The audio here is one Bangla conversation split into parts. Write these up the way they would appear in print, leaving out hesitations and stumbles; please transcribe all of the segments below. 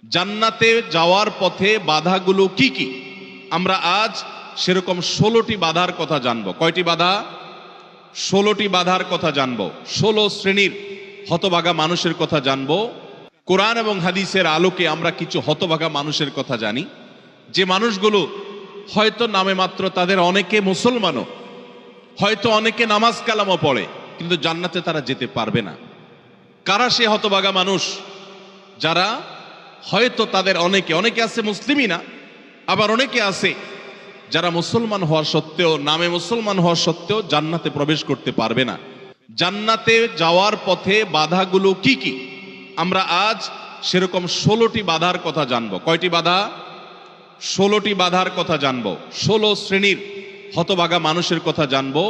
জান্নাতে যাওয়ার পথে বাধাগুলো কি কি? আমরা আজ সেরকম 16টি বাধার কথা জানবো। কয়টি বাধা? 16টি বাধার কথা জানবো। 16 শ্রেণীর হতভাগা মানুষের কথা জানবো। কোরআন এবং হাদিসের আলোকে আমরা কিছু হতভাগা মানুষের কথা জানি, যে মানুষগুলো হয়তো নামে মাত্র, তাদের অনেকে মুসলমানও, হয়তো অনেকে নামাজ কালামও পড়ে, কিন্তু জান্নাতে তারা যেতে পারবে না। কারা সে হতভাগা মানুষ? যারা হয়তো তাদের অনেকে আছে মুসলিমই না, আবার অনেকে আছে যারা মুসলমান হওয়ার সত্ত্বেও, নামে মুসলমান হওয়ার সত্ত্বেও জান্নাতে প্রবেশ করতে পারবে না। জান্নাতে যাওয়ার পথে বাধাগুলো কি কি? আমরা আজ সেরকম 16টি বাধার কথা জানবো। কয়টি বাধা? 16টি বাধার কথা জানবো। 16 শ্রেণীর হতভাগা মানুষের কথা জানবো,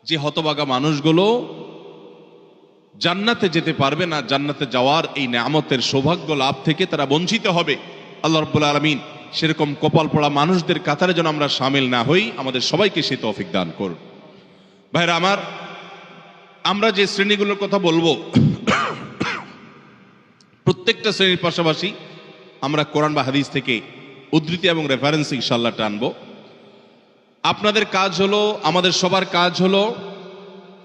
যে হতভাগা মানুষগুলো জান্নাতে যেতে পারবে না। জান্নাতে যাওয়ার এই নেয়ামতের সৌভাগ্য লাভ থেকে তারা বঞ্চিত হবে। আল্লাহ রাব্বুল আলামিন সেরকম কপাল পড়া মানুষদের কাতারে যেন আমরা শামিল না হই, আমাদের সবাইকে সে তৌফিক দান করুন। ভাইরা আমার, আমরা যে শ্রেণীগুলোর কথা বলবো, প্রত্যেকটা শ্রেণীর পাশাপাশি আমরা কোরআন বা হাদিস থেকে উদ্ধৃতি এবং রেফারেন্স ইনশাআল্লাহ টানবো। আপনাদের কাজ হলো, আমাদের সবার কাজ হলো,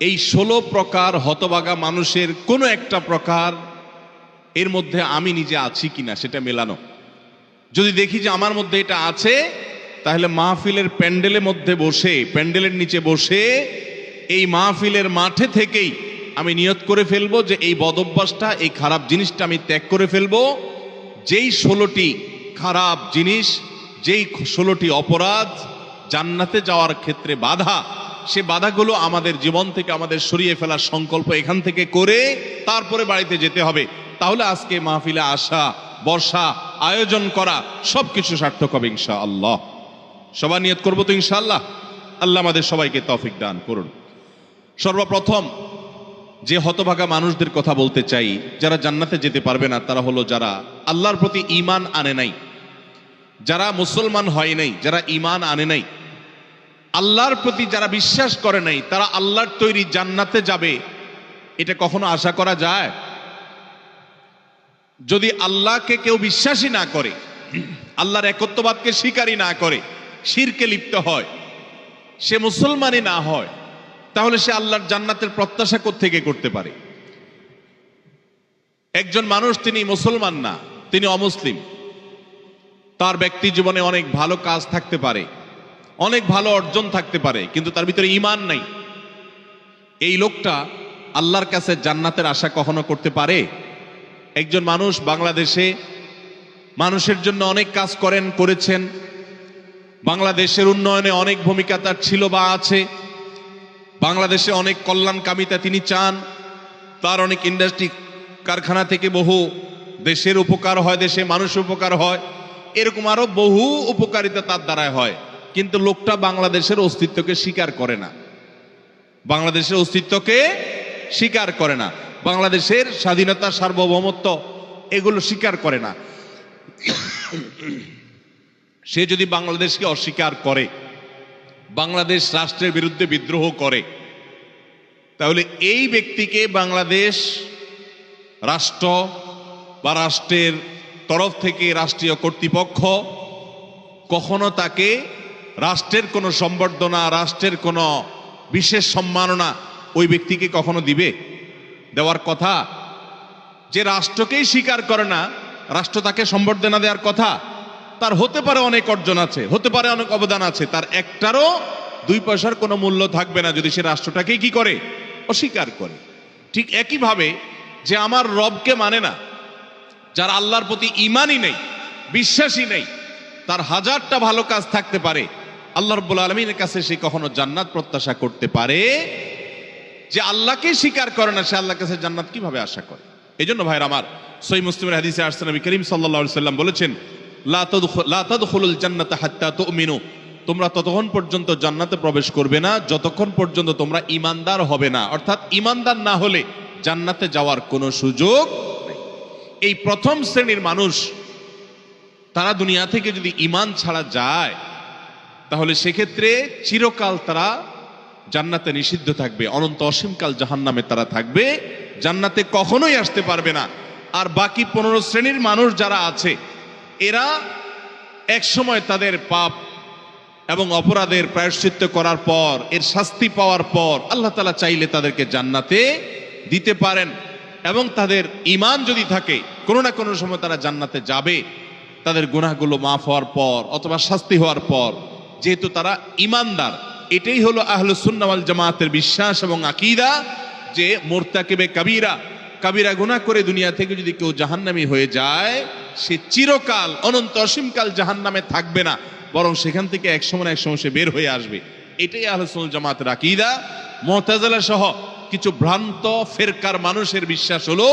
এই 16 প্রকার হতভাগা মানুষের কোনো একটা প্রকার এর মধ্যে আমি নিজে আছি কিনা সেটা মেলানো। যদি দেখি যে আমার মধ্যে এটা আছে, তাহলে মাহফিলের প্যান্ডেলের মধ্যে বসে, প্যান্ডেলের নিচে বসে, এই মাহফিলের মাঠে থেকেই আমি নিয়ত করে ফেলবো যে এই বদভ্যাসটা, এই খারাপ জিনিসটা আমি ত্যাগ করে ফেলবো। যেই 16টি খারাপ জিনিস, যেই 16টি অপরাধ জান্নাতে যাওয়ার ক্ষেত্রে বাধা, সে বাধাগুলো আমাদের জীবন থেকে আমাদের সরিয়ে ফেলার সংকল্প এখান থেকে করে তারপরে বাড়িতে যেতে হবে। তাহলে আজকে মাহফিলে আসা, বর্ষা, আয়োজন করা সবকিছু সার্থক হবে ইনশাআল্লাহ। সবাই নিয়ত করবো তো ইনশাআল্লাহ। আল্লাহ আমাদের সবাইকে তৌফিক দান করুন। সর্বপ্রথম যে হতভাগা মানুষদের কথা বলতে চাই, যারা জান্নাতে যেতে পারবে না, তারা হলো যারা আল্লাহর প্রতি ঈমান আনে নাই, যারা মুসলমান হয় নাই, যারা ঈমান আনে নাই, আল্লাহর প্রতি যারা বিশ্বাস করে নাই, তারা আল্লাহর তৈরি জান্নাতে যাবে, এটা কখনো আশা করা যায়? যদি আল্লাহকে কেউ বিশ্বাসই না করে, আল্লাহর একত্ববাদকে স্বীকারই না করে, শিরকে লিপ্ত হয়, সে মুসলমানই না হয়, তাহলে সে আল্লাহর জান্নাতের প্রত্যাশা কোত্থেকে করতে পারে? একজন মানুষ, তিনি মুসলমান না, তিনি অমুসলিম, তার ব্যক্তি জীবনে অনেক ভালো কাজ থাকতে পারে, অনেক ভালো অর্জন থাকতে পারে, কিন্তু তার ভিতরে ঈমান নাই। এই লোকটা আল্লাহর কাছে জান্নাতের আশা কখনো করতে পারে? একজন মানুষ বাংলাদেশে মানুষের জন্য অনেক কাজ করেছেন, বাংলাদেশের উন্নয়নে অনেক ভূমিকা তার ছিল বা আছে, বাংলাদেশে অনেক কল্যাণকামিতা তিনি চান, তার অনেক ইন্ডাস্ট্রি, কারখানা থেকে বহু দেশের উপকার হয়, দেশে মানুষের উপকার হয়, এরকম আরো বহু উপকারিতা তার দ্বারায় হয়। কিন্তু লোকটা বাংলাদেশের অস্তিত্বকে স্বীকার করে না, বাংলাদেশের অস্তিত্বকে স্বীকার করে না, বাংলাদেশের স্বাধীনতা, সার্বভৌমত্ব এগুলো স্বীকার করে না। সে যদি বাংলাদেশকে অস্বীকার করে, বাংলাদেশ রাষ্ট্রের বিরুদ্ধে বিদ্রোহ করে, তাহলে এই ব্যক্তিকে বাংলাদেশ রাষ্ট্র বা রাষ্ট্রের তরফ থেকে রাষ্ট্রীয় কর্তৃপক্ষ কখনো তাকে রাষ্ট্রের কোনো সম্বর্ধনা, রাষ্ট্রের কোনো বিশেষ সম্মাননা ওই ব্যক্তিকে কখনো দিবে? দেওয়ার কথা। যে রাষ্ট্রকেই স্বীকার করে না, রাষ্ট্র তাকে সম্বর্ধনা দেওয়ার কথা। তার হতে পারে অনেক অর্জন আছে, হতে পারে অনেক অবদান আছে, তার একটারও 2 পয়সার কোনো মূল্য থাকবে না যদি সে রাষ্ট্রটাকে কি করে? অস্বীকার করে। ঠিক একইভাবে যে আমার রবকে মানে না, যার আল্লাহর প্রতি ঈমানই নেই, বিশ্বাসই নেই, তার 1000টা ভালো কাজ থাকতে পারে, আল্লাহ রাব্বুল আলামিনের কাছে সে কখনো জান্নাত প্রত্যাশা করতে পারে? যে আল্লাহকে স্বীকার করে না, সে আল্লাহর কাছে জান্নাত কিভাবে আশা করে? এই জন্য ভাইরা আমার, সহিহ মুসলিমের হাদিসে আসছে, নবী করিম সাল্লাল্লাহু আলাইহি সাল্লাম বলেছেন, লা তাদখুলুল জান্নাতা হাত্তা তুমিনু, তোমরা ততক্ষণ পর্যন্ত জান্নাতে প্রবেশ করবে না যতক্ষণ পর্যন্ত তোমরা ঈমানদার হবে না। অর্থাৎ ঈমানদার না হলে জান্নাতে যাওয়ার কোনো সুযোগ নেই। এই প্রথম শ্রেণীর মানুষ, তারা দুনিয়া থেকে যদি ঈমান ছাড়া যায়, তাহলে সেক্ষেত্রে চিরকাল তারা জান্নাতে নিষিদ্ধ থাকবে, অনন্ত অসীমকাল জাহান্নামে তারা থাকবে, জান্নাতে কখনোই আসতে পারবে না। আর বাকি 15 শ্রেণীর মানুষ যারা আছে এরা একসময় তাদের পাপ এবং অপরাধের প্রায়শ্চিত্ত করার পর, এর শাস্তি পাওয়ার পর আল্লাহ তাআলা চাইলে তাদেরকে জান্নাতে দিতে পারেন। এবং তাদের ঈমান যদি থাকে, কোনো না কোনো সময় তারা জান্নাতে যাবে, তাদের গুনাহগুলো মাফ হওয়ার পর অথবা শাস্তি হওয়ার পর, যেহেতু তারা ঈমানদার। এটাই হলো আহলুস সুন্নাহ ওয়াল জামাতের বিশ্বাস এবং আকীদা, যে মুরতাকিবে কাবীরা, কাবীরা গুনাহ করে দুনিয়া থেকে যদি কেউ জাহান্নামী হয়ে যায়, সে চিরকাল অনন্ত অসীমকাল জাহান্নামে থাকবে না, বরং সেখান থেকে এক সময় সে বের হয়ে আসবে। এটাই আহলুস সুন্নাহ ওয়াল জামাতের আকীদা। মুতাজিলা সহ কিছু ভ্রান্ত ফেরকার মানুষের বিশ্বাস হলো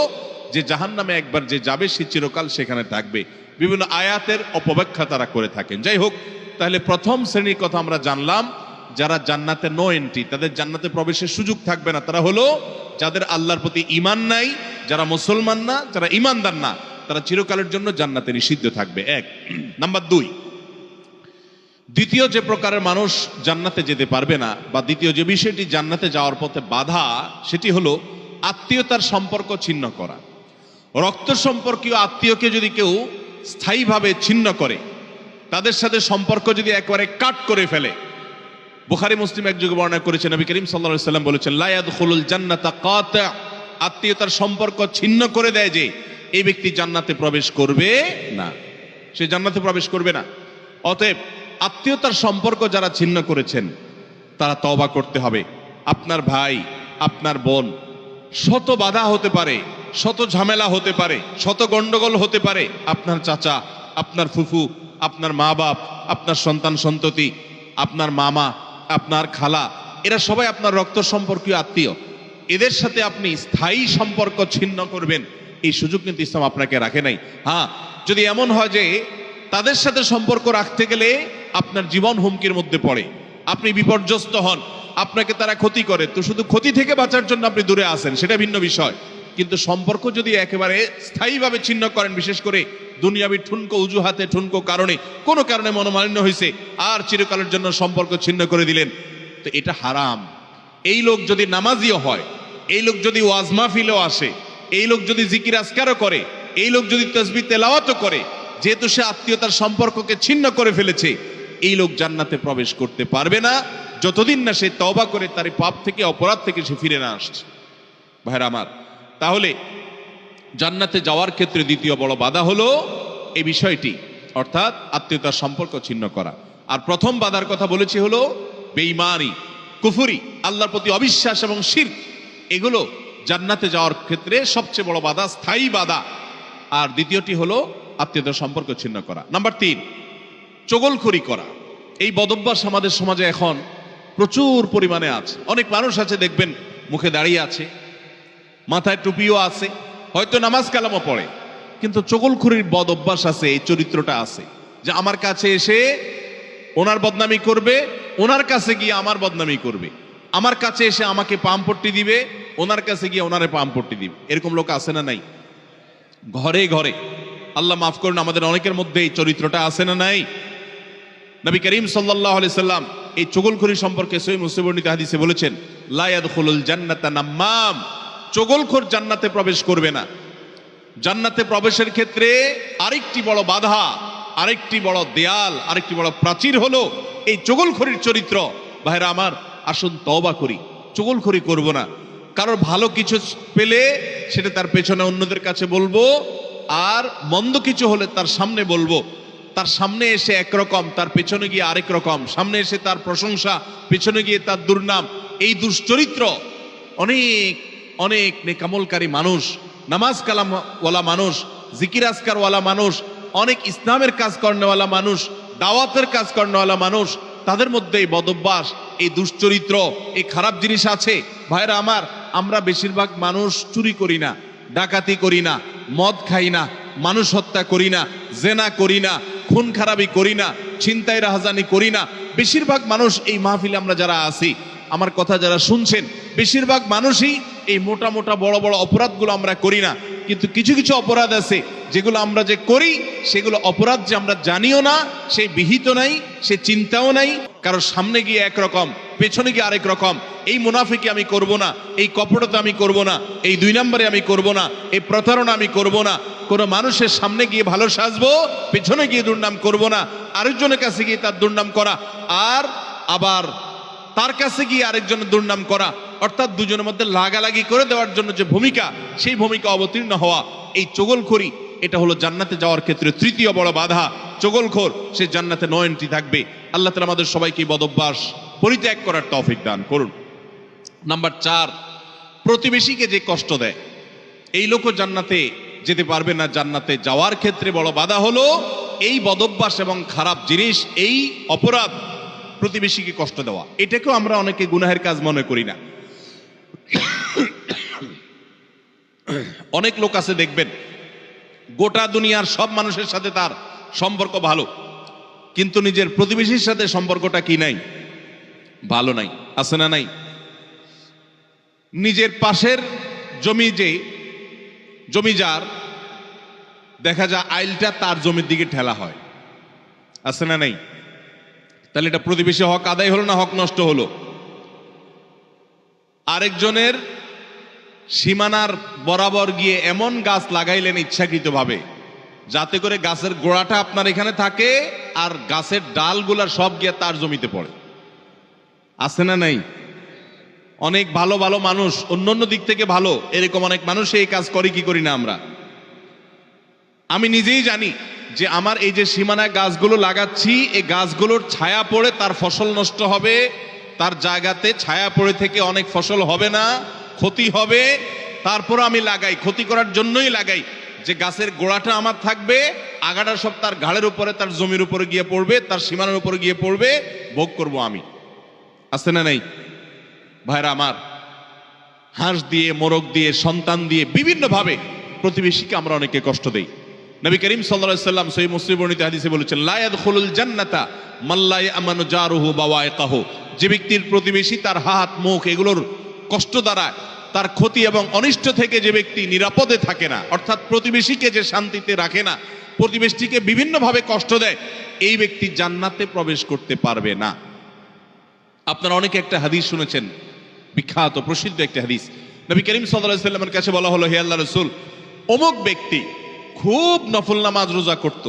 যে জাহান্নামে একবার যে যাবে সে চিরকাল সেখানে থাকবে। বিভিন্ন আয়াতের অপব্যাখ্যা তারা করে থাকেন। যাই হোক, তাহলে প্রথম শ্রেণীর কথা আমরা জানলাম, যারা জান্নাতে নো এন্ট্রি, তাদের জান্নাতে প্রবেশের সুযোগ থাকবে না, তারা হলো যাদের আল্লাহর প্রতি ঈমান নাই, যারা মুসলমান না, যারা ঈমানদার না, তারা চিরকালের জন্য জান্নাতে নিষিদ্ধ থাকবে। এক নাম্বার 2, দ্বিতীয় যে প্রকারের মানুষ জান্নাতে যেতে পারবে না, বা দ্বিতীয় যে বিষয়টি জান্নাতে যাওয়ার পথে বাধা, সেটি হলো আত্মীয়তার সম্পর্ক ছিন্ন করা। রক্ত সম্পর্কীয় আত্মীয়কে যদি কেউ স্থায়ীভাবে ছিন্ন করে, তাদের সাথে সম্পর্ক যদি একেবারে কাট করে ফেলে, বুখারী মুসলিম এক যুগে বর্ণনা করেছেন, নবী করিম সাল্লাল্লাহু আলাইহি ওয়াসাল্লাম বলেছেন, লা ইয়াদখুলুল জান্নাতা কাতি', আত্মীয়তার সম্পর্ক ছিন্ন করে দেয় যে এই ব্যক্তি জান্নাতে প্রবেশ করবে না, সে জান্নাতে প্রবেশ করবে না। অতএব আত্মীয়তার সম্পর্ক যারা ছিন্ন করেছেন তারা তওবা করতে হবে। আপনার ভাই, আপনার বোন, শত বাধা হতে পারে, শত ঝামেলা হতে পারে, শত গন্ডগোল হতে পারে, আপনার চাচা, আপনার ফুফু, আপনার মা বাপ, আপনার সন্তান সন্ততি, আপনার মামা, আপনার খালা, এরা সবাই আপনার রক্ত সম্পর্কীয় আত্মীয়। এদের সাথে আপনি স্থায়ী সম্পর্ক ছিন্ন করবেন, এই সুযোগ কিন্তু ইসলাম আপনাকে রাখে নাই। হ্যাঁ, যদি এমন হয় যে তাদের সাথে সম্পর্ক রাখতে গেলে আপনার জীবন হুমকির মধ্যে পড়ে, আপনি বিপর্যস্ত হন, আপনাকে তারা ক্ষতি করে, তো শুধু ক্ষতি থেকে বাঁচার জন্য আপনি দূরে আসেন, সেটা ভিন্ন বিষয়। কিন্তু সম্পর্ক যদি একেবারে স্থায়ীভাবে ছিন্ন করেন, বিশেষ করে দুনিয়াবি ঠুনকো অজুহাতে, ঠুনকো কারণে, কোনো কারণে মনোমালিন্য হয়েছে, আর চিরকালের জন্য সম্পর্ক ছিন্ন করে দিলেন, তো এটা হারাম। এই লোক যদি নামাজিও হয়, এই লোক যদি ওয়াজ মাহফিলেও আসে, এই লোক যদি জিকির আজকারও করে, এই লোক যদি তাসবিহ তেলাওয়াতও করে, যেহেতু সে আত্মীয়তার সম্পর্ককে ছিন্ন করে ফেলেছে, এই লোক জান্নাতে প্রবেশ করতে পারবে না যতদিন না সে তওবা করে তার পাপ থেকে, অপরাধ থেকে সে ফিরে না আসছে। ভাইরা আমার, তাহলে জান্নাতে যাওয়ার ক্ষেত্রে দ্বিতীয় বড় বাধা হলো এই বিষয়টি, অর্থাৎ আত্মীয়তার সম্পর্ক ছিন্ন করা। আর প্রথম বাধার কথা বলেছি হলো বেঈমানি, কুফরি, আল্লাহর প্রতি অবিশ্বাস এবং শিরক, এগুলো জান্নাতে যাওয়ার ক্ষেত্রে সবচেয়ে বড় বাধা, স্থায়ী বাধা। আর দ্বিতীয়টি হলো আত্মীয়তার সম্পর্ক ছিন্ন করা। নাম্বার 3, চগলখড়ি করা। এই বদভ্যাস আমাদের সমাজে এখন প্রচুর পরিমাণে আছে। অনেক মানুষ আছে দেখবেন মুখে দাঁড়িয়ে আছে, মাথায় টুপিও আছে, হয়তো নামাজ কালামও পড়ে, কিন্তু চগলখড়ির বদ অভ্যাস আছে, এই চরিত্রটা আছে যে আমার কাছে এসে ওনার বদনামি করবে, ওনার কাছে গিয়ে আমার বদনামি করবে, আমার কাছে এসে আমাকে পামপট্টি দিবে, ওনার কাছে গিয়ে ওনারে পামপট্টি দিবে। এরকম লোক আছে না নাই? ঘরে ঘরে, আল্লাহ মাফ করুন, আমাদের অনেকের মধ্যে এই চরিত্রটা আছে না নাই? নবী করিম সাল্লাল্লাহু আলাইহি সাল্লাম এই চগলখড়ি সম্পর্কে সহিহ মুসলিম বর্ণিত হাদিসে বলেছেন, লা ইয়াদখুলুল জান্নাতা নাম্মাম, চগলখড় জান্নাতে প্রবেশ করবে না। জান্নাতে প্রবেশের ক্ষেত্রে আরেকটি বড় বাধা, আরেকটি বড় দেয়াল, আরেকটি বড় প্রাচীর হলো এই চগলখড়ির চরিত্র। ভাইরা আমার, আসুন তওবা করি, চগলখড়ি করব না। কারোর ভালো কিছু পেলে সেটা তার পেছনে অন্যদের কাছে বলবো, আর মন্দ কিছু হলে তার সামনে বলবো। তার সামনে এসে একরকম, তার পেছনে গিয়ে আরেক রকম, সামনে এসে তার প্রশংসা, পেছনে গিয়ে তার দুর্নাম। এই দুশ্চরিত্র অনেক অনেক নেকামলকারী মানুষ, নামাজ কালামওয়ালা মানুষ, জিকির আজকারওয়ালা মানুষ, অনেক ইসলামের কাজ করেওয়ালা মানুষ, দাওয়াতের কাজ করেওয়ালা মানুষ, তাদের মধ্যে এই বদভ্যাস, এই দুশ্চরিত্র, এই খারাপ জিনিস আছে। ভাইরা আমার, আমরা বেশিরভাগ মানুষ চুরি করি না, ডাকাতি করি না, মদ খাই না, মানুষ হত্যা করি না, জেনা করি না, খুন খারাপি করি না, ছিনতাই রাহাজানি করি না। বেশিরভাগ মানুষ এই মাহফিলে আমরা যারা আছি, আমার কথা যারা শুনছেন, বেশিরভাগ মানুষই এই মোটা মোটা বড় বড় অপরাধগুলো আমরা করি না। কিন্তু কিছু কিছু অপরাধ আছে যেগুলো আমরা যে করি সেগুলো অপরাধ যে আমরা জানিও না, সে বিহিত নাই, সে চিন্তাও নাই। কারণ সামনে গিয়ে একরকম, পেছনে গিয়ে আরেক রকম। এই মুনাফিকি আমি করব না, এই কপটতা আমি করব না, এই 2 নম্বরে আমি করব না, এই প্রতারণা আমি করব না। কোনো মানুষের সামনে গিয়ে ভালো সাজবো, পেছনে গিয়ে দুর্নাম করব না, আরেকজনের কাছে গিয়ে তার দুর্নাম করা, আর আবার তার কাছে গিয়ে আরেকজনের দুর্নাম করা, অর্থাৎ দুজনের মধ্যে লাগালাগি করে দেওয়ার জন্য যে ভূমিকা, সেই ভূমিকা অবতীর্ণ হওয়া, এই চগলখড়ি, এটা হলো জান্নাতে যাওয়ার ক্ষেত্রে তৃতীয় বড় বাধা। চগলখোর সে জান্নাতে নো এন্ট্রি থাকবে। আল্লাহ তাআলা আমাদের সবাইকে বদঅভ্যাস পরিত্যাগ করার তৌফিক দান করুন। নাম্বার 4, প্রতিবেশীকে যে কষ্ট দেয় এই লোকও জান্নাতে যেতে পারবে না। জান্নাতে যাওয়ার ক্ষেত্রে বড় বাধা হলো এই বদঅভ্যাস এবং খারাপ জিনিস, এই অপরাধ, প্রতিবেশীকে কষ্ট দেওয়া। এটাকেও আমরা অনেকে গুনাহের কাজ মনে করি না। অনেক লোক আছে দেখবেন গোটা দুনিয়ার সব মানুষের সাথে তার সম্পর্ক ভালো, কিন্তু নিজের প্রতিবেশীর সাথে সম্পর্কটা কি নাই, ভালো নাই। আছে না নাই? নিজের পাশের জমি, যে জমি যার, দেখা যায় আইলটা তার জমির দিকে ঠেলা হয়। আছে না নাই? তাহলে এটা প্রতিবেশী হক আদায় হলো না হক নষ্ট হলো? আরেকজনের সীমানার বরাবর গিয়ে এমন গাছ লাগাইলেন ইচ্ছাকৃতভাবে যাতে করে গাছের গোড়াটা আপনার এখানে থাকে আর গাছের ডালগুলা সব গিয়ে তার জমিতে পড়ে। আছে না নাই? অনেক ভালো ভালো মানুষ, অন্যান্য দিক থেকে ভালো, এরকম অনেক মানুষ এই কাজ করে কি করি না আমরা? আমি নিজেই জানি যে আমার এই যে সীমানায় গাছগুলো লাগাচ্ছি, এই গাছগুলোর ছায়া পড়ে তার ফসল নষ্ট হবে, তার জায়গাতে ছায়া পড়ে থেকে অনেক ফসল হবে না, ক্ষতি হবে। তারপর আমি লাগাই, ক্ষতি করার জন্যই লাগাই, যে গাছের গোড়াটা আমার থাকবে, আগাটা সব তার ঘাড়ের উপরে, তার জমির উপরে গিয়ে পড়বে, তার সীমানার উপরে গিয়ে পড়বে, ভোগ করব আমি। আছে না নাই? ভাইরা আমার, হাঁস দিয়ে, মোরগ দিয়ে, সন্তান দিয়ে, বিভিন্ন ভাবে প্রতিবেশীকে আমরা অনেকে কষ্ট দেই। নবী করিম সাল্লাল্লাহু আলাইহি ওয়াসাল্লাম সহিহ মুসলিম বর্ণিত হাদিসে বলেছেন, লা ইয়াদখুলুল জান্নাতা মান লা ইয়ামানু জারুহু বাওয়াইকাহু। যে ব্যক্তির প্রতিবেশী তার হাত, মুখ এগুলোর কষ্ট দ্বারা, তার ক্ষতি এবং অনিষ্ট থেকে যে ব্যক্তি নিরাপদে থাকে না, অর্থাৎ প্রতিবেশীকে যে শান্তিতে রাখে না, প্রতিবেশীকে বিভিন্নভাবে কষ্ট দেয়, এই ব্যক্তি জান্নাতে প্রবেশ করতে পারবে না। আপনারা অনেকে একটা হাদিস শুনেছেন, বিখ্যাত প্রসিদ্ধ একটা হাদিস। নবী করিম সাল্লাল্লাহু আলাইহি ওয়াসাল্লামের কাছে বলা হলো, হে আল্লাহর রাসূল, অমুক ব্যক্তি খুব নফল নামাজ রোজা করত,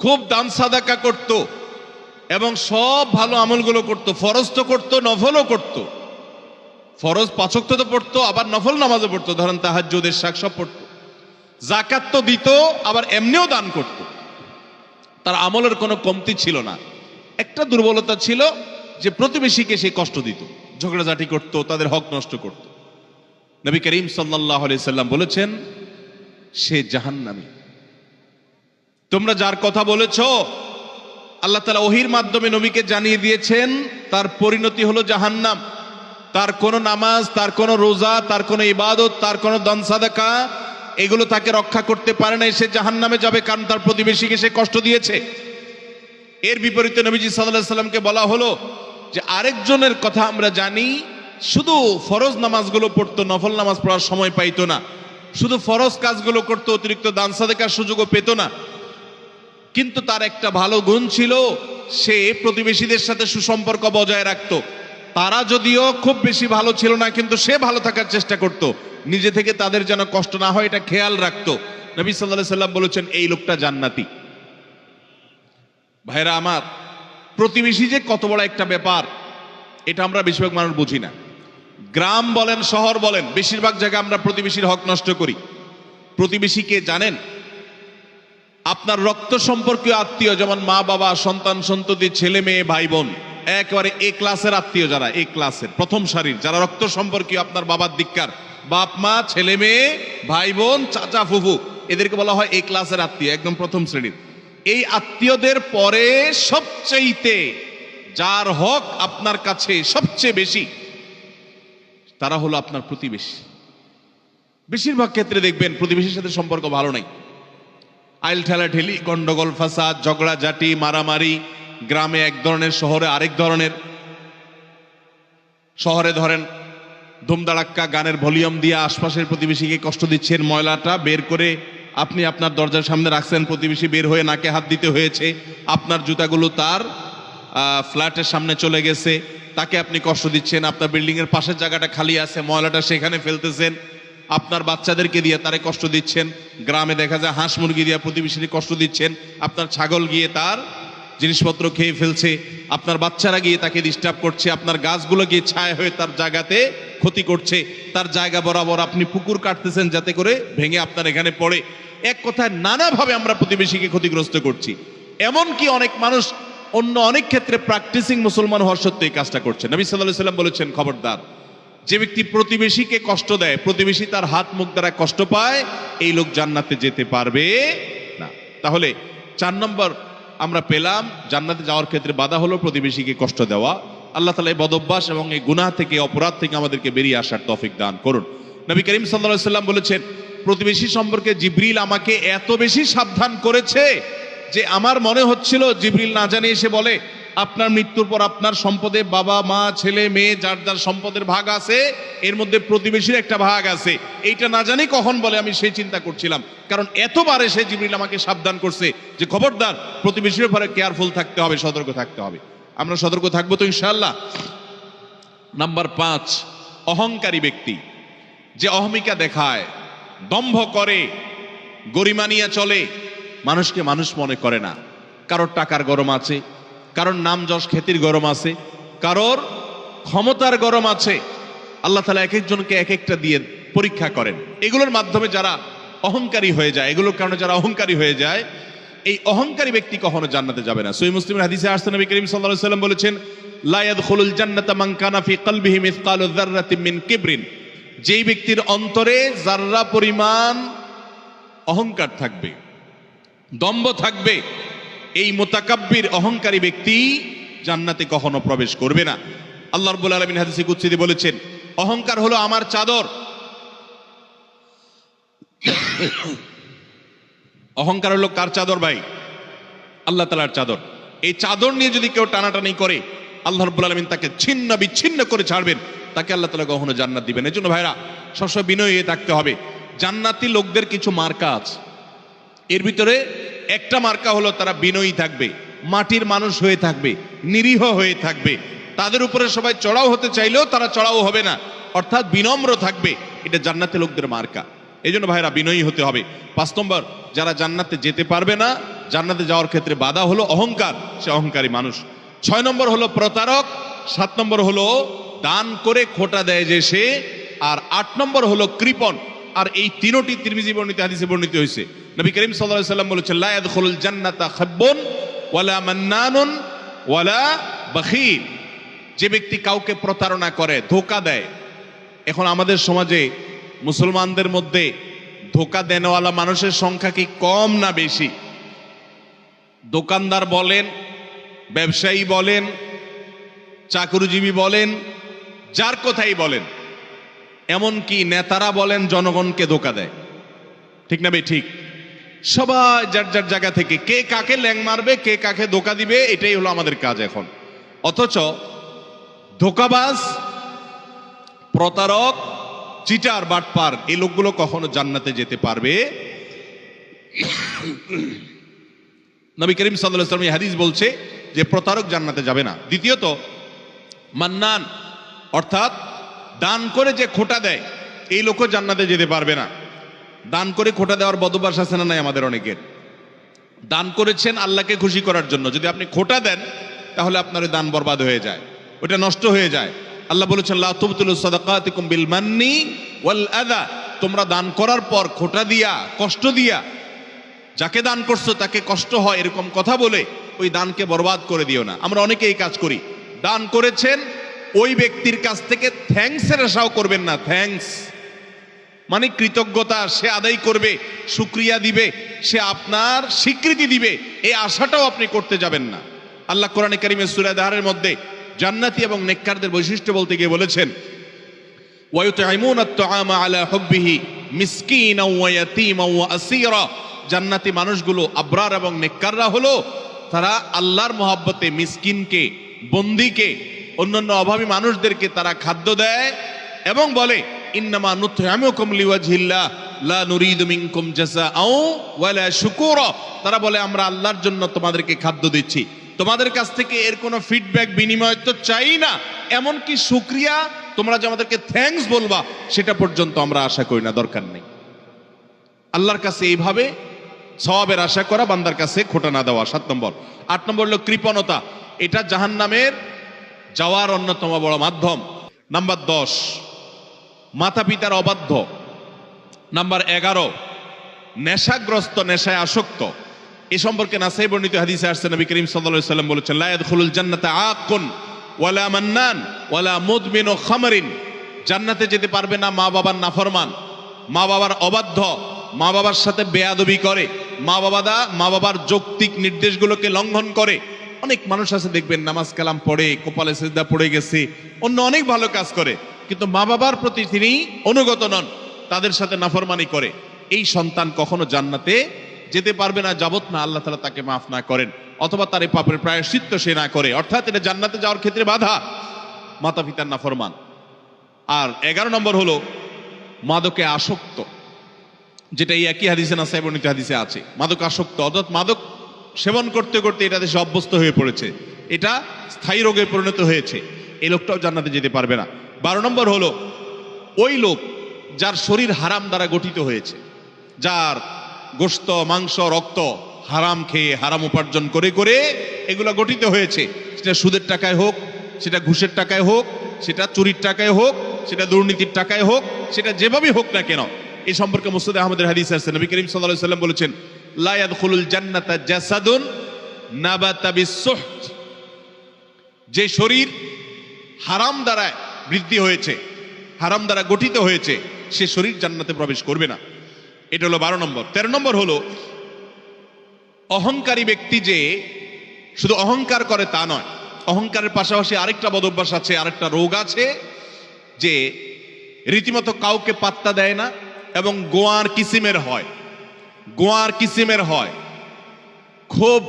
খুব দান সাদাকা করত, এবং সব ভালো আমলগুলো করত, ফরজ তো করত, নফলও করত। ফরজ 5 ওয়াক্ত তো পড়তো, আবার নফল নামাজও পড়তো, ধরেন তাহাজ্জুদের শাক সব পড়তো, যাকাত তো দিত, আবার এমনিও দান করত। তার আমলের কোনো কমতি ছিল না। একটা দুর্বলতা ছিল যে প্রতিবেশীকে সে কষ্ট দিত, ঝগড়াঝাটি করত, তাদের হক নষ্ট করত। নবী করিম সাল্লাল্লাহু আলাইহি সাল্লাম বলেছেন, সে জাহান্নামী। তোমরা যার কথা বলেছো, আল্লাহ তাআলা ওহীর মাধ্যমে নবীকে জানিয়ে দিয়েছেন তার পরিণতি হলো জাহান্নাম। তার কোনো নামাজ, তার কোনো রোজা, তার কোনো ইবাদত, তার কোনো দান সাদাকা এগুলো তাকে রক্ষা করতে পারে না, সে জাহান্নামে যাবে, কারণ তার প্রতিবেশীকে সে কষ্ট দিয়েছে। এর বিপরীতে নবীজি সাল্লাল্লাহু আলাইহি সাল্লামকে বলা হলো যে আরেকজনের কথা আমরা জানি, শুধু ফরজ নামাজগুলো পড়তো, নফল নামাজ পড়ার সময় পাইতো না, শুধু ফরজ কাজগুলো করতো, অতিরিক্ত দান সাদাকার সুযোগও পেত না, কিন্তু তার একটা ভালো গুণ ছিল, সে প্রতিবেশীদের সাথে সুসম্পর্ক বজায় রাখতো। তারা যদিও খুব বেশি ভালো ছিল না, কিন্তু সে ভালো থাকার চেষ্টা করত, নিজে থেকে তাদের যেন কষ্ট না হয় এটা খেয়াল রাখতো। নবী সাল্লাল্লাহু আলাইহি সাল্লাম বলেছেন, এই লোকটা জান্নাতি। ভাইরা আমার, প্রতিবেশী যে কত বড় একটা ব্যাপার, এটা আমরা বেশিরভাগ মানুষ বুঝি না। গ্রাম বলেন, শহর বলেন, বেশিরভাগ জায়গায় আমরা প্রতিবেশীর হক নষ্ট করি। প্রতিবেশীকে জানেন? আপনার রক্ত সম্পর্কীয় আত্মীয়, যেমন মা বাবা, সন্তান সন্ততি, ছেলে মেয়ে, ভাই বোন, একেবারে এ ক্লাসের আত্মীয়, যারা এ ক্লাসের প্রথম সারির, যারা রক্ত সম্পর্কীয়, আপনার বাবার দিককার, বাপ মা, ছেলে মেয়ে, ভাই বোন, চাচা ফুফু, এদেরকে বলা হয় এ ক্লাসের আত্মীয়, একদম প্রথম শ্রেণীর। এই আত্মীয়দের পরে সবচেয়ে যার হক আপনার কাছে সবচেয়ে বেশি, তারা হলো আপনার প্রতিবেশী। বেশিরভাগ ক্ষেত্রে দেখবেন প্রতিবেশীর সাথে সম্পর্ক ভালো নাই, আইল ঠেলা ঠেলি, গন্ডগোল ফাসাদ, ঝগড়াঝাটি, মারামারি, গ্রামে এক ধরনের, শহরে আরেক ধরনের। শহরে ধরেন ধুমধাড়াক্কা গানের ভলিউম দিয়ে আশপাশের প্রতিবেশীকে কষ্ট দিচ্ছেন, ময়লাটা বের করে আপনি আপনার দরজার সামনে রাখছেন, প্রতিবেশী বের হয়ে নাকে হাত দিতে হয়েছে, আপনার জুতাগুলো তার ফ্ল্যাটের সামনে চলে গেছে, তাকে আপনি কষ্ট দিচ্ছেন, আপনার বিল্ডিং এর পাশের জায়গাটা খালি আছে, ময়লাটা সেখানে ফেলতেছেন, আপনার বাচ্চাদেরকে দিয়ে তারে কষ্ট দিচ্ছেন, গ্রামে দেখা যায় হাঁস মুরগি দিয়ে প্রতিবেশীকে কষ্ট দিচ্ছেন, আপনার ছাগল গিয়ে তার জিনিসপত্র খেয়ে ফেলছে, আপনার বাচ্চারা গিয়ে তাকে ডিস্টার্ব করছে, আপনার গাছগুলো গিয়ে ছায়া হয়ে তার জায়গাতে ক্ষতি করছে, তার জায়গা বরাবর আপনি পুকুর কাটতেছেন যাতে করে ভেঙে আপনার এখানে পড়ে। এক কথায় নানাভাবে আমরা প্রতিবেশীকে ক্ষতিগ্রস্ত করছি। এমনকি অনেক মানুষ অন্য অনেক ক্ষেত্রে প্র্যাকটিসিং মুসলমান হওয়ার সত্ত্বেও এই কাজটা করছে। নবী সাল্লাল্লাহু আলাইহি ওয়াসাল্লাম বলেছেন, খবরদার, যে ব্যক্তি প্রতিবেশীকে কষ্ট দেয়, প্রতিবেশী তার হাত মুখ দ্বারা কষ্ট পায়, এই লোক জান্নাতে যেতে পারবে না। তাহলে 4 নম্বর আমরা পেলাম, জান্নাতে যাওয়ার ক্ষেত্রে বাধা হলো প্রতিবেশীকে কষ্ট দেওয়া। আল্লাহ তাআলা এই বদঅভ্যাস এবং এই গুনাহ থেকে, অপরাধ থেকে আমাদেরকে বেরিয়ে আসার তৌফিক দান করুন। নবী করিম সাল্লাল্লাহু আলাইহি ওয়াসাল্লাম বলেছেন, প্রতিবেশী সম্পর্কে জিবরিল আমাকে এত বেশি সাবধান করেছে যে আমার মনে হচ্ছিল জিবরিল না জানি এসে বলে, আপনার মৃত্যুর পর আপনার সম্পদে বাবা মা ছেলে মেয়ে যার যার সম্পদের ভাগ আছে, এর মধ্যে প্রতিবেশীর একটা ভাগ আছে, এইটা না জানি কখন বলে আমি সেই চিন্তা করছিলাম। কারণ এতবারে সে জিবরিল আমাকে সাবধান করছে যে খবরদার, প্রতিবেশীর ব্যাপারে কেয়ারফুল থাকতে হবে, সতর্ক থাকতে হবে। আমরা সতর্ক থাকবো তো ইনশাআল্লাহ। নাম্বার 5, অহংকারী ব্যক্তি, যে অহমিকা দেখায়, দম্ভ করে, গরিমা নিয়ে চলে, মানুষকে মানুষ মনে করে না। কারোর টাকার গরম আছে, কারোর নাম যশ খ্যাতির গরম আছে, কারোর ক্ষমতার গরম আছে। আল্লাহ তাআলা এক একজনকে এক একটা দিয়ে পরীক্ষা করেন। এগুলোর মাধ্যমে যারা অহংকারী হয়ে যায়, এগুলোর কারণে যারা অহংকারী হয়ে যায়, এই অহংকারী ব্যক্তি কখনো জান্নাতে যাবে না। সহিহ মুসলিমের হাদিসে আসছে, নবী করিম সাল্লাল্লাহু আলাইহি ওয়াসাল্লাম বলেছেন, লা ইয়াদখুলুল জান্নাতা মান কানা ফি কলবিহি মিসকালু যাররাতিন মিন কিবরিন, যেই ব্যক্তির অন্তরে যাররা পরিমাণ অহংকার থাকবে, দম্ভ থাকবে, এই মুতাকাব্বির অহংকারী ব্যক্তি জান্নাতে কখনো প্রবেশ করবে না। আল্লাহ রাব্বুল আলামিন হাদিসে কুদসিতে বলেছেন, অহংকার হলো আমার চাদর। অহংকার হলো কার চাদর ভাই? আল্লাহ তাআলার চাদর। এই চাদর নিয়ে যদি কেউ টানাটানি করে, আল্লাহ রাব্বুল আলামিন তাকে ছিন্ন বিচ্ছিন্ন করে ছাড়বেন, তাকে আল্লাহ তাআলা কখনো জান্নাত দিবেন। এজন্য ভাইরা সবসময় বিনয়ী হয়ে থাকতে হবে। জান্নাতি লোকদের কিছু মার্কা আছে, এর ভিতরে একটা মার্কা হলো তারা বিনয়ী থাকবে, মাটির মানুষ হয়ে থাকবে, নিরীহ হয়ে থাকবে, তাদের উপরে সবাই চড়াও হতে চাইলেও তারা চড়াও হবে না, অর্থাৎ বিনম্র থাকবে। এটা জান্নাতি লোকদের মার্কা। এই জন্য ভাইরা বিনয়ী হতে হবে। 5 নম্বর, যারা জান্নাতে যেতে পারবে না, জান্নাতে যাওয়ার ক্ষেত্রে বাধা হলো অহংকার, সে অহংকারী মানুষ। 6 নম্বর হলো প্রতারক, 7 নম্বর হলো দান করে খোটা দেয় যে সে, আর 8 নম্বর হলো কৃপণ। আর এই তিনটি তিরমিজি বর্ণিত হাদিসে বর্ণিত হয়েছে। নবী করিম সাল্লাল্লাহু আলাইহি ওয়াসাল্লাম বলেছেন, লা ইয়াদখুলুল জান্নাতা খাব্বুন ওয়ালা মান্নানুন ওয়ালা বাখিল, যে ব্যক্তি কাউকে প্রতারণা করে, ধোঁকা দেয়। এখন আমাদের সমাজে মুসলমানদের মধ্যে ধোঁকা দেনওয়ালা মানুষের সংখ্যা কি কম না বেশি? দোকানদার বলেন, ব্যবসায়ী বলেন, চাকরিজীবী বলেন, যার কথাই বলেন, এমনকি নেতারা বলেন, জনগণকে ধোঁকা দেয়। ঠিক না ভাই? ঠিক। সবাই যার যার জায়গা থেকে কে কাকে ল্যাং মারবে, কে কাকে ধোঁকা দিবে, এটাই হলো আমাদের কাজ এখন। অথচ ধোঁকাবাজ, প্রতারক, চিটার, বাটপার, এই লোকগুলো কখনো জান্নাতে যেতে পারবে। নবী করিম সাল্লাল্লাহু আলাইহি ওয়াসাল্লাম এই হাদিস বলছে যে প্রতারক জান্নাতে যাবে না। দ্বিতীয়ত, মান্নান, অর্থাৎ দান করে যে খোটা দেয়, এই লোকও জান্নাতে যেতে পারবে না। দান করে খোটা দেওয়ার বদভ্যাস আছে না নাই আমাদের অনেকের? দান করেছেন আল্লাহকে খুশি করার জন্য, যদি আপনি খোটা দেন তাহলে আপনার ওই দান বরবাদ হয়ে যায়, ওটা নষ্ট হয়ে যায়। আল্লাহ বলেছেন, লা তুবতিলু সাদাকাতিকুম বিল মান্নি ওয়াল আযা, তোমরা দান করার পর খোটা দিয়া, কষ্ট দিয়া, যাকে দান করছো তাকে কষ্ট হয় এরকম কথা বলে ওই দানকে বরবাদ করে দিও না। আমরা অনেকে এই কাজ করি। দান করেছেন, ওই ব্যক্তির কাছ থেকে থ্যাঙ্কসের আশাও করবেন না। থ্যাঙ্কস মানে কৃতজ্ঞতা সে আদায় করবে, শুকরিয়া দিবে, সে আপনার স্বীকৃতি দিবে, এই আশাটাও আপনি করতে যাবেন না। আল্লাহ কোরআনে কারিমে সূরা দাহরের মধ্যে জান্নাতি এবং নেককারদের বৈশিষ্ট্য বলতে গিয়ে বলেছেন, ওয়ায়ুতঈমুনা আত-তাআমা আলা হুব্বিহি মিসকিনাও ওয়া ইয়াতীমান ওয়া আসীরা, জান্নাতি মানুষগুলো, আবরার এবং নেককাররা হলো তারা আল্লাহর মহব্বতে মিসকিনকে, বন্দীকে, অন্যান্য অভাবী মানুষদেরকে তারা খাদ্য দেয়, এবং বলে ইন্নামা নুতইমুকুম লিওয়াজহিল্লাহ লা নুরিদু মিনকুম জাযাআও ওয়ালা শুকুরা, তারা বলে আমরা আল্লাহর জন্য তোমাদেরকে খাদ্য দিচ্ছি, তোমাদের কাছ থেকে এর কোনো ফিডব্যাক বিনিময় তো চাই না, এমনকি শুকরিয়া তোমরা যে আমাদেরকে থ্যাঙ্কস বলবা সেটা পর্যন্ত আমরা আশা করি না, দরকার নেই। আল্লাহর কাছে এইভাবে সওয়াবের আশা করা, বান্দার কাছে খোটা না দেওয়া 7 নম্বর। 8 নম্বর হলো কৃপণতা, এটা জাহান্নামের যাওয়ার অন্যতম বড় মাধ্যম। নাম্বার 10 মাতা পিতার অবাধ্য। নাম্বার 11 নেশাগ্রস্ত, নেশায় আসক্ত। এ সম্পর্কে নাসাই বর্ণিত হাদিসে আসছে নবী করিম সাল্লাল্লাহু আলাইহি ওয়াসাল্লাম বলেছেন লা ইয়াদখুলুল জান্নাতা আকুন ওয়ালা মান্নান ওয়ালা মুদমিনু খামরিন, জান্নাতে যেতে পারবে না মা বাবার নাফরমান, মা বাবার অবাধ্য, মা বাবার সাথে বেয়াদবি করে, মা বাবার যৌক্তিক নির্দেশগুলোকে লঙ্ঘন করে। অনেক মানুষ আছে দেখবেন নামাজ কালাম পড়ে, কপালে সিজদা পড়ে গেছে, অন্য অনেক ভালো কাজ করে, কিন্তু মা বাবার প্রতি তিনি অনুগত নন, তাদের সাথে নাফরমানি করে। এই সন্তান কখনো জান্নাতে যেতে পারবে না যাবত না আল্লাহ তাআলা তাকে মাফ না করেন, অথবা তার এই পাপের প্রায়শ্চিত্ত সে না করে, অর্থাৎ এটা জান্নাতে যাওয়ার ক্ষেত্রে বাধা, মাতা পিতার নাফরমান। আর 11 নম্বর হলো মাদকে আসক্ত, যেটা এই একই হাদিসে নাসাই বর্ণিত হাদিসে আছে। মাদক আসক্ত অর্থাৎ মাদক সেবন করতে করতে এটা দেশে অভ্যস্ত হয়ে পড়েছে, এটা স্থায়ী রোগে পরিণত হয়েছে, এই লোকটাও জান্নাতে যেতে পারবে না। 12 নম্বর হলো ওই লোক যার শরীর হারাম দ্বারা গঠিত হয়েছে, যার গোশত মাংস রক্ত হারাম খেয়ে হারাম উপার্জন করে করে এগুলো গঠিত হয়েছে, সেটা সুদের টাকায় হোক, সেটা ঘুষের টাকায় হোক, সেটা চুরির টাকায় হোক, সেটা দুর্নীতির টাকায় হোক, সেটা যেভাবেই হোক না কেন। এই সম্পর্কে মুসনাদ আহমদের হাদিস আছে, নবী করিম সাল্লাল্লাহু আলাইহি ওয়াসাল্লাম বলেছেন লা ইয়াদখুলুল জান্নাতা জাসাদুন নাবাতা বিসসুহত, যে শরীর হারাম দ্বারা বৃদ্ধি হয়েছে, হারাম দ্বারা গঠিত হয়েছে, সে শরীর জান্নাতে প্রবেশ করবে না। এটা হলো 12 নম্বর। 13 নম্বর হলো অহংকারী ব্যক্তি, যে শুধু অহংকার করে তা নয়, অহংকারের পাশাপাশি আরেকটা বদঅভ্যাস আছে, আরেকটা রোগ আছে, যে রীতিমতো কাউকে পাত্তা দেয় না এবং গোয়ার কিসিমের হয়, গোয়ার কিসিমের হয়, খুব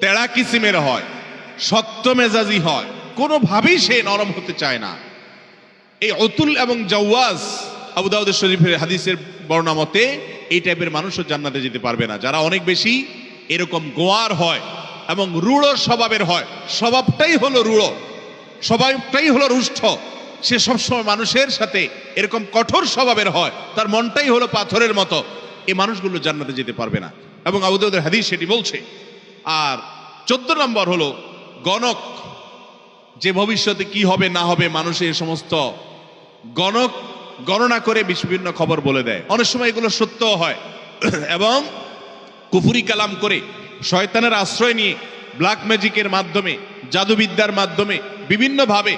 তেড়া কিসিমের হয়, শক্ত মেজাজি হয়, কোনোভাবেই সে নরম হতে চায় না। এই অতুল এবং জাওয়াজ আবু দাউদ শরীফের হাদিসের বর্ণনা মতে এই টাইপের মানুষও জান্নাতে যেতে পারবে না, যারা অনেক বেশি এরকম গোয়ার হয় এবং রূঢ় স্বভাবের হয়, স্বভাবটাই হলো রূঢ়, স্বভাবটাই হলো রুষ্ট, সে সবসময় মানুষের সাথে এরকম কঠোর স্বভাবের হয়, তার মনটাই হলো পাথরের মতো, এই মানুষগুলো জান্নাতে যেতে পারবে না, এবং আবু দাউদের হাদিস সেটি বলছে। আর 14 নম্বর হলো গণক, যে ভবিষ্যতে কি হবে না হবে মানুষের সমস্ত গণক গণনা করে বিভিন্ন খবর বলে দেয়, অনেক সময় এগুলো সত্য হয়, এবং কুফরি কালাম করে শয়তানের আশ্রয় নিয়ে ব্ল্যাক ম্যাজিকের মাধ্যমে, জাদুবিদ্যার মাধ্যমে বিভিন্নভাবে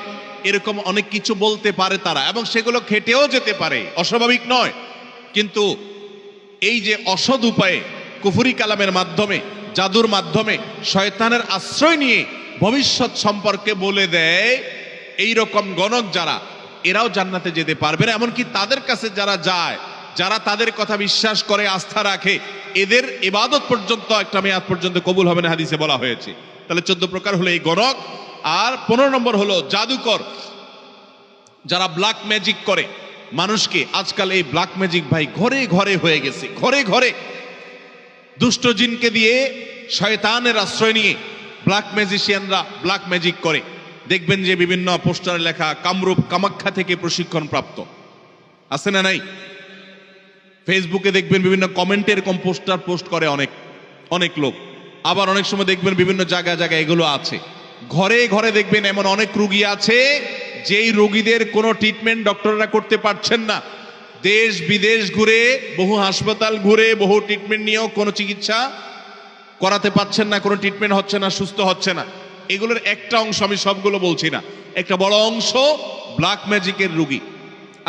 এরকম অনেক কিছু বলতে পারে তারা, এবং সেগুলো খেটেও যেতে পারে, অস্বাভাবিক নয়। কিন্তু এই যে অসৎ উপায়ে কুফরি কালামের মাধ্যমে, জাদুর মাধ্যমে শয়তানের আশ্রয় নিয়ে ভবিষ্যৎ সম্পর্কে বলে দেয়, এই রকম গণক যারা, এরাও জান্নাতে যেতে পারবে না। এমনকি তাদের কাছে যারা যায়, যারা তাদের কথা বিশ্বাস করে, আস্থা রাখে, এদের ইবাদত পর্যন্ত একটা মেয়াদ পর্যন্ত কবুল হবে না, হাদিসে বলা হয়েছে। তাহলে 14 প্রকার হলো এই গণক। আর 15 নম্বর হলো জাদুকর, যারা ব্ল্যাক ম্যাজিক করে মানুষকে। আজকাল এই ব্ল্যাক ম্যাজিক ভাই ঘরে ঘরে হয়ে গেছে, ঘরে ঘরে দুষ্ট জিনকে দিয়ে, শয়তানের আশ্রয় নিয়ে ব্ল্যাক ম্যাজিশিয়ানরা ব্ল্যাক ম্যাজিক করে। দেখবেন যে বিভিন্ন পোস্টারে লেখা কামরূপ কামাখ্যা থেকে প্রশিক্ষণ প্রাপ্ত, আছে না নাই? ফেসবুকে দেখবেন বিভিন্ন কমেন্টে এরকম পোস্টার পোস্ট করে অনেক অনেক লোক। আবার অনেক সময় দেখবেন বিভিন্ন জায়গায় জায়গায় এগুলো আছে। ঘরে ঘরে দেখবেন এমন অনেক রোগী আছে যেই রোগীদের কোনো ট্রিটমেন্ট ডক্টররা করতে পারছেন না। দেশ বিদেশ ঘুরে, বহু হাসপাতাল ঘুরে, বহু ট্রিটমেন্ট নিয়েও কোনো চিকিৎসা করাতে পারছেন না, কোনো ট্রিটমেন্ট হচ্ছে না, সুস্থ হচ্ছে না। এগুলোর একটা অংশ, আমি সবগুলো বলছি না, একটা বড় অংশ ব্ল্যাক ম্যাজিকের রোগী,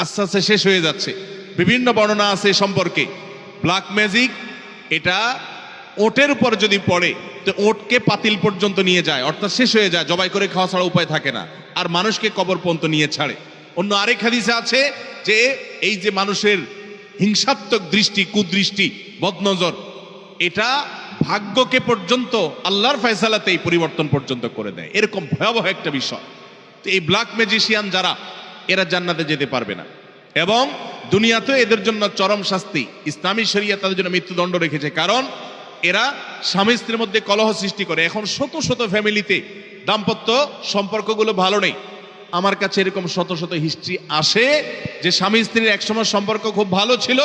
আস্তে আস্তে শেষ হয়ে যাচ্ছে। বিভিন্ন বর্ণনা আছে সম্পর্কে। ব্ল্যাক ম্যাজিক এটা ওটের উপর যদি পড়ে তো ওটকে পাতিল পর্যন্ত নিয়ে যায়, অর্থাৎ শেষ হয়ে যায়, জবাই করে খাওয়া ছাড়া উপায় থাকে না, আর মানুষকে কবর পর্যন্ত নিয়ে ছাড়ে। অন্য আরেক হাদিসে আছে যে এই যে মানুষের হিংসাত্মক দৃষ্টি, কুদৃষ্টি, বদনজর, এটা ভাগ্যকে পর্যন্ত আল্লাহর ফয়সালাতেই পরিবর্তন পর্যন্ত করে দেয়, এরকম ভয়াবহ একটা বিষয়। তো এই ব্ল্যাক ম্যাজিশিয়ান যারা, এরা জান্নাতে যেতে পারবে না। এবং দুনিয়াতে এদের জন্য চরম শাস্তি, ইসলামী শরিয়া তাদের জন্য মৃত্যুদণ্ড রেখেছে, কারণ এরা স্বামী স্ত্রীর মধ্যে কলহ সৃষ্টি করে। এখন শত শত ফ্যামিলিতে দাম্পত্য সম্পর্কগুলো ভালো নেই। আমার কাছে এরকম শত শত হিস্ট্রি আসে যে স্বামী স্ত্রীর একসময় সম্পর্ক খুব ভালো ছিল,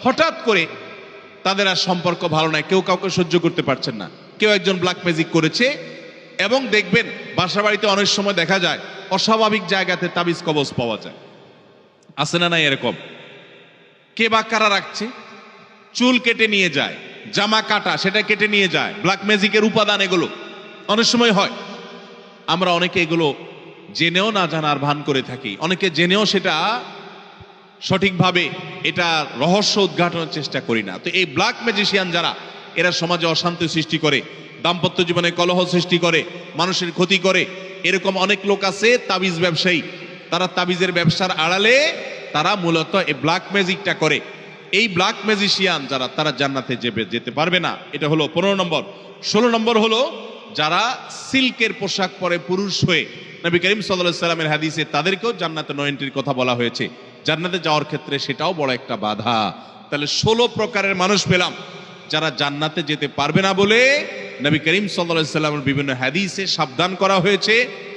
হঠাৎ করে তাদের আর সম্পর্ক ভালো নাই, কেউ কাউকে সহ্য করতে পারছেন না, কেউ একজন ব্ল্যাক ম্যাজিক করেছে। এবং দেখবেন বাসা বাড়িতে অনেক সময় দেখা যায় অস্বাভাবিক জায়গাতে তাবিজ কবজ পাওয়া যায়, আছে না নাই এরকম? কে বা কারা রাখছে, চুল কেটে নিয়ে যায়, জামা কাটা সেটা কেটে নিয়ে যায়, ব্ল্যাক ম্যাজিকের উপাদান এগুলো অনেক সময় হয়। আমরা অনেকে এগুলো জেনেও না জানার ভান করে থাকি, অনেকে জেনেও সেটা সঠিকভাবে এটা রহস্য উদ্ঘাটনের চেষ্টা করি না। তো এই ব্ল্যাক ম্যাজিশিয়ান যারা, এরা সমাজে অশান্তি সৃষ্টি করে, দাম্পত্য জীবনে কলহ সৃষ্টি করে, মানুষের ক্ষতি করে। এরকম অনেক লোক আছে তাবিজ ব্যবসায়ী, তারা তাবিজের ব্যবসার আড়ালে তারা মূলত এই ব্ল্যাক ম্যাজিকটা করে। এই ব্ল্যাক ম্যাজিশিয়ান যারা, তারা জান্নাতে যেতে পারবে না। এটা হলো 15 নম্বর। 16 নম্বর হলো যারা সিল্কের পোশাক পরে পুরুষ হয়ে, নবী করিম সাল্লাল্লাহু আলাইহি সাল্লামের হাদিসে তাদেরকেও জান্নাতে নো এন্ট্রির কথা বলা হয়েছে। জান্নাতে যাওয়ার ক্ষেত্রে সেটাও বড় একটা বাধা। তাহলে 16 প্রকারের মানুষ পেলাম যারা জান্নাতে যেতে পারবে না বলে নবী করিম সাল্লাল্লাহু আলাইহি সাল্লামের বিভিন্ন হাদিসে সাবধান করা হয়েছে,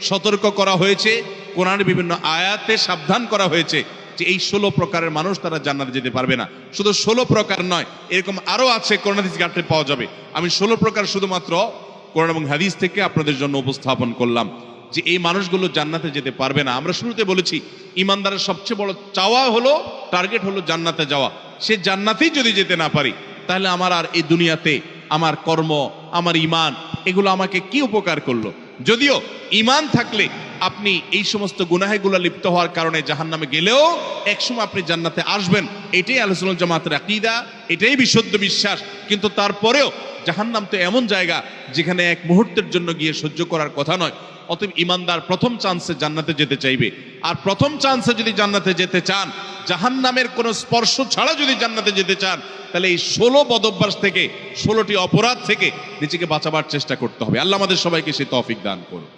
সতর্ক করা হয়েছে, কোরআনের বিভিন্ন আয়াতে সাবধান করা হয়েছে যে এই 16 প্রকারের মানুষ তারা জান্নাতে যেতে পারবে না। শুধু 16 প্রকার নয়, এরকম আরো আছে, কোরআন হাদিস ঘাটলে পাওয়া যাবে। আমি 16 প্রকার শুধুমাত্র কোরআন এবং হাদিস থেকে আপনাদের জন্য উপস্থাপন করলাম যে এই মানুষগুলো জান্নাতে যেতে পারবে না। আমরা শুরুতে বলেছি ইমানদারের সবচেয়ে বড় চাওয়া হলো, টার্গেট হলো জান্নাতে যাওয়া। সে জান্নাতেই যদি যেতে না পারি, তাহলে আমার আর এই দুনিয়াতে আমার কর্ম, আমার ইমান, এগুলো আমাকে কি উপকার করলো? যদিও ইমান থাকলে আপনি এই সমস্ত গুনাহেগুলো লিপ্ত হওয়ার কারণে জাহান্নামে গেলেও একসময় আপনি জান্নাতে আসবেন, এটাই আহলে সুন্নাত জামাতের আকীদা, এটাই বিশুদ্ধ বিশ্বাস। কিন্তু তারপরেও জাহান্নাম তো এমন জায়গা যেখানে এক মুহূর্তের জন্য গিয়ে সহ্য করার কথা নয়। অতএব ইমানদার প্রথম চান্সে জান্নাতে যেতে চাইবে। আর প্রথম চান্সে যদি জান্নাতে যেতে চান, জাহান্নামের কোনো স্পর্শ ছাড়া যদি জান্নাতে যেতে চান, তাহলে এই 16 বদভ্যাস থেকে, 16টি অপরাধ থেকে নিজেকে বাঁচাবার চেষ্টা করতে হবে। আল্লাহ আমাদের সবাইকে সে তৌফিক দান করুন।